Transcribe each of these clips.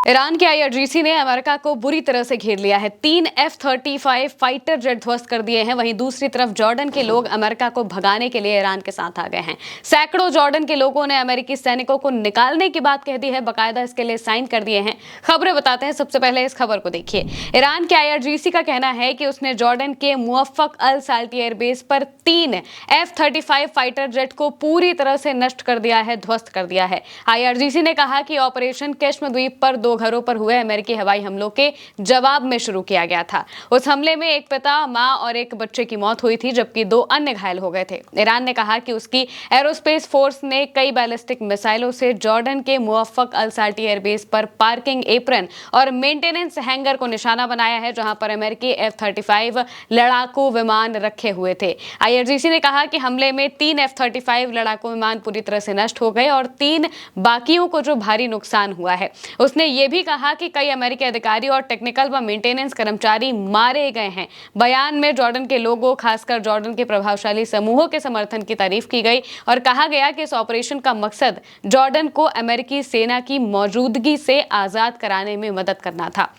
Iran के IRGC ने America को बुरी तरह से घेर लिया है। 3 F-35 फाइटर जेट ध्वस्त कर दिए हैं। वहीं दूसरी तरफ जॉर्डन के लोग अमेरिका को भगाने के लिए ईरान के साथ आ गए हैं। सैकड़ों जॉर्डन के लोगों ने अमेरिकी सैनिकों को निकालने की बात कह दी है, बाकायदा इसके लिए साइन कर दिए हैं। खबरें बताते हैं, सबसे पहले इस खबर को देखिए। ईरान के आईआरजीसी का कहना है कि उसने जॉर्डन के मुवफ्फक अल साल्टी एयरबेस पर 3 F-35 फाइटर जेट को पूरी तरह से नष्ट कर दिया है, ध्वस्त कर दिया है। आईआरजीसी ने कहा कि ऑपरेशन केश्म द्वीप पर 2 घरों पर हुए अमेरिकी हवाई हमलों के जवाब में शुरू किया गया था। उस हमले में एक पिता, मां और एक बच्चे की मौत हुई थी, जबकि 2 अन्य घायल हो गए थे। ईरान ने कहा कि उसकी एरोस्पेस फोर्स ने कई बैलिस्टिक मिसाइलों से जॉर्डन के मुवफ्फक अल साल्टी एयरबेस पर पार्किंग एप्रन और मेंटेनेंस हैंगर को निशाना बनाया है, जहां पर अमेरिकी F-35 लड़ाकू विमान रखे हुए थे। आईआरजीसी ने कहा कि हमले में 3 F-35 लड़ाकू विमान पूरी तरह से नष्ट हो गए और 3 बाकियों को जो भारी नुकसान हुआ है। उसने ये भी कहा कि कई अमेरिकी अधिकारी और टेक्निकल व मेंटेनेंस कर्मचारी मारे गए हैं। बयान में जॉर्डन के लोगों, खासकर जॉर्डन के प्रभावशाली समूहों के समर्थन की तारीफ की गई और कहा गया कि इस ऑपरेशन का मकसद जॉर्डन को अमेरिकी सेना की मौजूदगी से आजाद कराने में मदद करना था।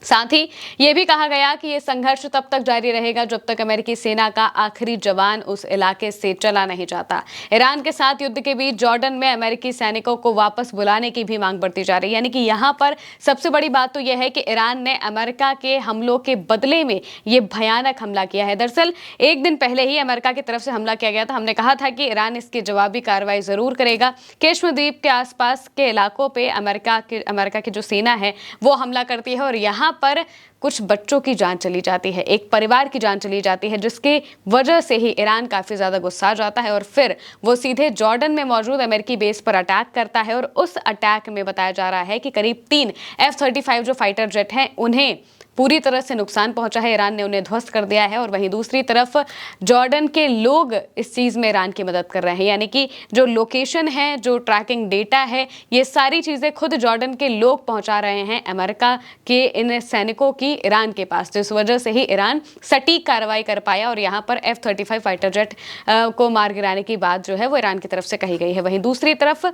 साथ ही यह भी कहा गया कि यह संघर्ष तब तक जारी रहेगा जब तक अमेरिकी सेना का आखिरी जवान उस इलाके से चला नहीं जाता। ईरान के साथ युद्ध के बीच जॉर्डन में अमेरिकी सैनिकों को वापस बुलाने की भी मांग बढ़ती जा रही है। यानी कि यहां पर सबसे बड़ी बात तो यह है कि ईरान ने अमेरिका के हमलों के बदले में यह भयानक हमला किया है। दरअसल एक दिन पहले ही अमेरिका की तरफ से हमला किया गया था। हमने कहा था कि ईरान इसकी जवाबी कार्रवाई जरूर करेगा। केश्म द्वीप के आसपास के इलाकों पर अमेरिका की जो सेना है वो हमला करती है और यहाँ पर कुछ बच्चों की जान चली जाती है, एक परिवार की जान चली जाती है, जिसकी वजह से ही ईरान काफी ज्यादा गुस्सा जाता है और फिर वो सीधे जॉर्डन में मौजूद अमेरिकी बेस पर अटैक करता है। और उस अटैक में बताया जा रहा है कि करीब 3 F-35 जो फाइटर जेट हैं उन्हें पूरी तरह से नुकसान पहुंचा है। ईरान ने उन्हें ध्वस्त कर दिया है और वहीं दूसरी तरफ जॉर्डन के लोग इस चीज़ में ईरान की मदद कर रहे हैं। यानी कि जो लोकेशन है, जो ट्रैकिंग डेटा है, ये सारी चीज़ें खुद जॉर्डन के लोग पहुंचा रहे हैं अमेरिका के इन सैनिकों की ईरान के पास, जिस वजह से ही ईरान सटीक कार्रवाई कर पाया और यहाँ पर F-35 फाइटर जेट को मार गिराने की बात जो है वो ईरान की तरफ से कही गई है। वहीं दूसरी तरफ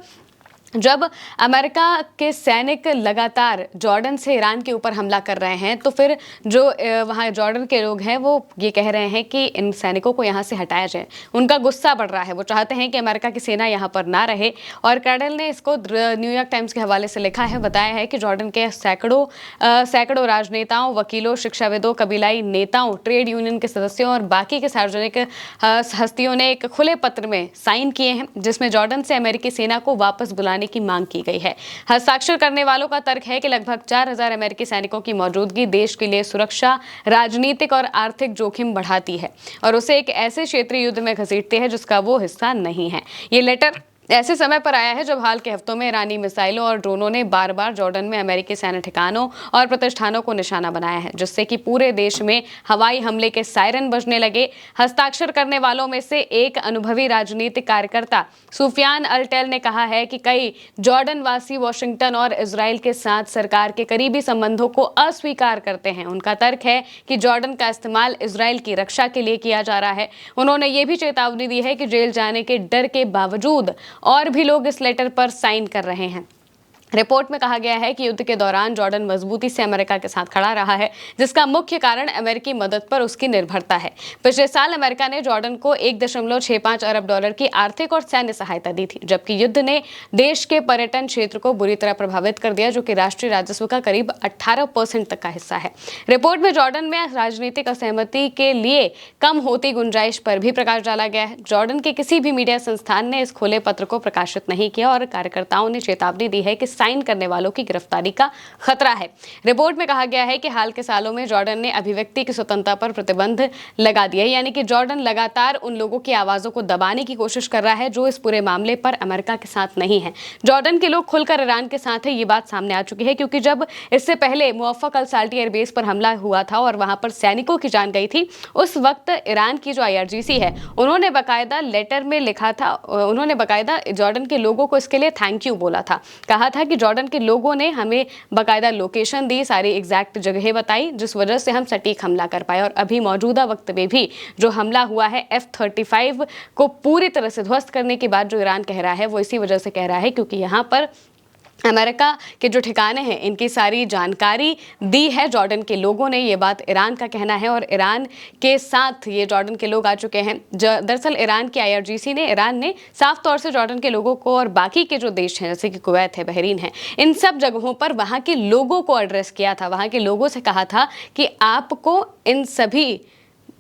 जब अमेरिका के सैनिक लगातार जॉर्डन से ईरान के ऊपर हमला कर रहे हैं तो फिर जो वहाँ जॉर्डन के लोग हैं वो ये कह रहे हैं कि इन सैनिकों को यहाँ से हटाया जाए। उनका गुस्सा बढ़ रहा है, वो चाहते हैं कि अमेरिका की सेना यहाँ पर ना रहे। और कर्नल ने इसको न्यूयॉर्क टाइम्स के हवाले से लिखा है, बताया है कि जॉर्डन के सैकड़ों राजनेताओं, वकीलों, शिक्षाविदों, कबीलाई नेताओं, ट्रेड यूनियन के सदस्यों और बाकी के सार्वजनिक हस्तियों ने एक खुले पत्र में साइन किए हैं, जिसमें जॉर्डन से अमेरिकी सेना को वापस बुलाने की मांग की गई है। हस्ताक्षर करने वालों का तर्क है कि लगभग 4000 अमेरिकी सैनिकों की मौजूदगी देश के लिए सुरक्षा, राजनीतिक और आर्थिक जोखिम बढ़ाती है और उसे एक ऐसे क्षेत्रीय युद्ध में घसीटती है जिसका वो हिस्सा नहीं है। ये लेटर ऐसे समय पर आया है जब हाल के हफ्तों में ईरानी मिसाइलों और ड्रोनों ने बार बार जॉर्डन में अमेरिकी सैन्य ठिकानों और प्रतिष्ठानों को निशाना बनाया है, जिससे कि पूरे देश में हवाई हमले के सायरन बजने लगे। हस्ताक्षर करने वालों में से एक अनुभवी राजनीतिक कार्यकर्ता सुफियान अल-टेल ने कहा है कि कई जॉर्डन वासी वाशिंगटन और इजराइल के साथ सरकार के करीबी संबंधों को अस्वीकार करते हैं। उनका तर्क है कि जॉर्डन का इस्तेमाल इजराइल की रक्षा के लिए किया जा रहा है। उन्होंने ये भी चेतावनी दी है कि जेल जाने के डर के बावजूद और भी लोग इस लेटर पर साइन कर रहे हैं। रिपोर्ट में कहा गया है कि युद्ध के दौरान जॉर्डन मजबूती से अमेरिका के साथ खड़ा रहा है, जिसका मुख्य कारण अमेरिकी मदद पर उसकी निर्भरता है। पिछले साल अमेरिका ने जॉर्डन को $1.65 अरब की आर्थिक और सैन्य सहायता दी थी, जबकि युद्ध ने देश के पर्यटन क्षेत्र को बुरी तरह प्रभावित कर दिया, जो कि राष्ट्रीय राजस्व का करीब 18% तक का हिस्सा है। रिपोर्ट में जॉर्डन में राजनीतिक असहमति के लिए कम होती गुंजाइश पर भी प्रकाश डाला गया है। जॉर्डन के किसी भी मीडिया संस्थान ने इस खुले पत्र को प्रकाशित नहीं किया और कार्यकर्ताओं ने चेतावनी दी है कि साइन करने वालों की गिरफ्तारी का खतरा है। रिपोर्ट में कहा गया है कि हाल के सालों में जॉर्डन ने अभिव्यक्ति की स्वतंत्रता पर प्रतिबंध लगा दिया है। यानी कि जॉर्डन लगातार उन लोगों की आवाजों को दबाने की कोशिश कर रहा है जो इस पूरे मामले पर अमेरिका के साथ नहीं है। जॉर्डन के लोग खुलकर ईरान के साथ है, ये बात सामने आ चुकी है, क्योंकि जब इससे पहले मुवफ्फक अल साल्टी एयरबेस पर हमला हुआ था और वहां पर सैनिकों की जान गई थी, उस वक्त ईरान की जो आईआरजीसी है उन्होंने बाकायदा लेटर में लिखा था, उन्होंने बाकायदा जॉर्डन के लोगों को इसके लिए थैंक यू बोला था। कहा था कि जॉर्डन के लोगों ने हमें बाकायदा लोकेशन दी, सारी एग्जैक्ट जगह बताई, जिस वजह से हम सटीक हमला कर पाए। और अभी मौजूदा वक्त में भी जो हमला हुआ है F-35 को पूरी तरह से ध्वस्त करने की बात जो ईरान कह रहा है वो इसी वजह से कह रहा है क्योंकि यहाँ पर अमेरिका के जो ठिकाने हैं इनकी सारी जानकारी दी है जॉर्डन के लोगों ने। ये बात ईरान का कहना है और ईरान के साथ ये जॉर्डन के लोग आ चुके हैं। दरअसल ईरान की IRGC ने ईरान ने साफ तौर से जॉर्डन के लोगों को और बाकी के जो देश हैं जैसे कि कुवैत है, बहरीन है, इन सब जगहों पर वहाँ के लोगों को एड्रेस किया था। वहाँ के लोगों से कहा था कि आपको इन सभी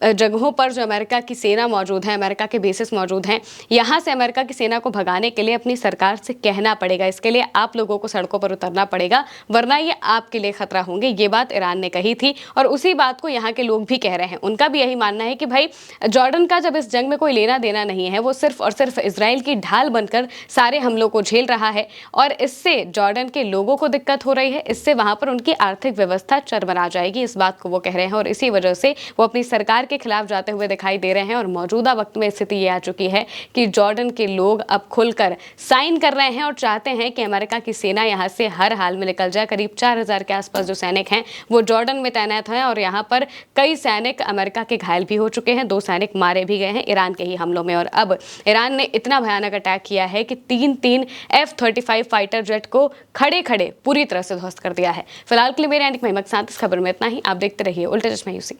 जगहों पर जो अमेरिका की सेना मौजूद है, अमेरिका के बेसिस मौजूद हैं, यहाँ से अमेरिका की सेना को भगाने के लिए अपनी सरकार से कहना पड़ेगा। इसके लिए आप लोगों को सड़कों पर उतरना पड़ेगा, वरना ये आपके लिए खतरा होंगे। ये बात ईरान ने कही थी और उसी बात को यहाँ के लोग भी कह रहे हैं। उनका भी यही मानना है कि भाई जॉर्डन का जब इस जंग में कोई लेना देना नहीं है, वो सिर्फ और सिर्फ इजराइल की ढाल बनकर सारे हमलों को झेल रहा है और इससे जॉर्डन के लोगों को दिक्कत हो रही है, इससे वहाँ पर उनकी आर्थिक व्यवस्था चरमरा जाएगी। इस बात को वो कह रहे हैं और इसी वजह से वो अपनी सरकार के खिलाफ जाते हुए दिखाई दे रहे हैं। और मौजूदा वक्त में स्थिति ये आ चुकी है कि जॉर्डन के लोग अब खुलकर साइन कर रहे हैं और चाहते हैं कि अमेरिका की सेना यहां से हर हाल में निकल जाए। करीब 4000 के आसपास जो सैनिक हैं वो जॉर्डन में तैनात हैं और यहां पर कई सैनिक अमेरिका के घायल भी हो चुके हैं, 2 सैनिक मारे भी गए हैं ईरान के ही हमलों में। और अब ईरान ने इतना भयानक अटैक किया है कि 3 F-35 फाइटर जेट को खड़े खड़े पूरी तरह से ध्वस्त कर दिया है। फिलहाल के लिए मेरे एंड में साथ इस खबर में इतना ही। आप देखते रहिए उल्टा चश्मा यूसी।